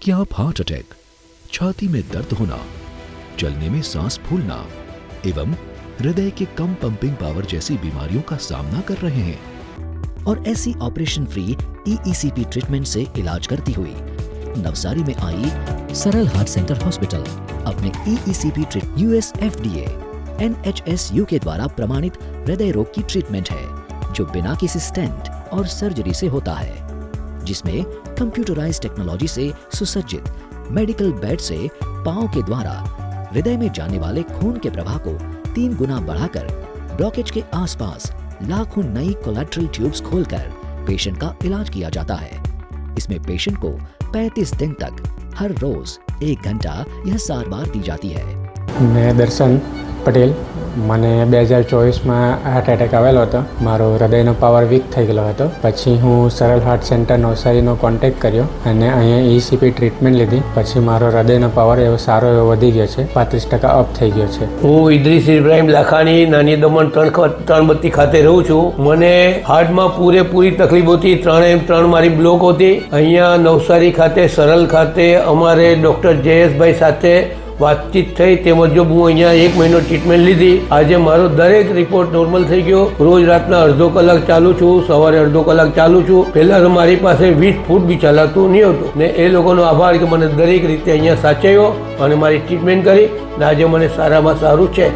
क्या आप heart attack, छाती में दर्द होना, चलने में सांस फूलना एवं हृदय के कम पंपिंग पावर जैसी बीमारियों का सामना कर रहे हैं और ऐसी ऑपरेशन फ्री EECP ट्रीटमेंट से इलाज करती हुई नवसारी में आई सरल हार्ट सेंटर हॉस्पिटल अपने EECP US FDA NHS UK द्वारा प्रमाणित हृदय रोग की ट्रीटमेंट है जो बिना किसी स्टेंट और सर्जरी से होता है, जिसमें कंप्यूटराइज्ड टेक्नोलॉजी से सुसज्जित मेडिकल बेड से पांव के द्वारा हृदय में जाने वाले खून के प्रवाह को 3 गुना बढ़ाकर ब्लॉकेज के आसपास लाखों नई कोलैटरल ट्यूब्स खोलकर पेशेंट का इलाज किया जाता है। इसमें पेशेंट को 35 दिन तक हर रोज 1 घंटा यह सारवार दी जाती है। मैं दर्शन पटेल, મને 2024માં હાર્ટ એટેક આવેલો હતો। મારો હૃદયનો પાવર વીક થઈ ગયેલો હતો। પછી હું સરળ હાર્ટ સેન્ટર નવસારીનો કોન્ટેક્ટ કર્યો અને અહીંયા ECP ટ્રીટમેન્ટ લીધી। પછી મારો હૃદયનો પાવર એવો સારો એવો વધી ગયો છે, 35% અપ થઈ ગયો છે। હું ઇદ્રીસ ઇબ્રાહીમ લાખાણી નાની દમણ ત્રણબત્તી ખાતે રહું છું। મને હાર્ટમાં પૂરેપૂરી તકલીફ હતી, 3 મારી બ્લોક હતી। અહીંયા નવસારી ખાતે સરળ ખાતે અમારે ડૉક્ટર જયેશભાઈ સાથે વાતચીત થઈ તે મુજબ હું અહીંયા 1 મહિનો ટ્રીટમેન્ટ લીધી। આજે મારો દરેક રિપોર્ટ નોર્મલ થઈ ગયો। રોજ રાતના અડધો કલાક ચાલુ છું, સવારે અડધો કલાક ચાલુ છું। પહેલાં તો મારી પાસે 20 ફૂટ બી ચાલાતું નહીં હતું ને એ લોકોનો આભાર કે મને દરેક રીતે અહીંયા સાચવ્યો અને મારી ટ્રીટમેન્ટ કરી ને આજે મને સારામાં સારું છે।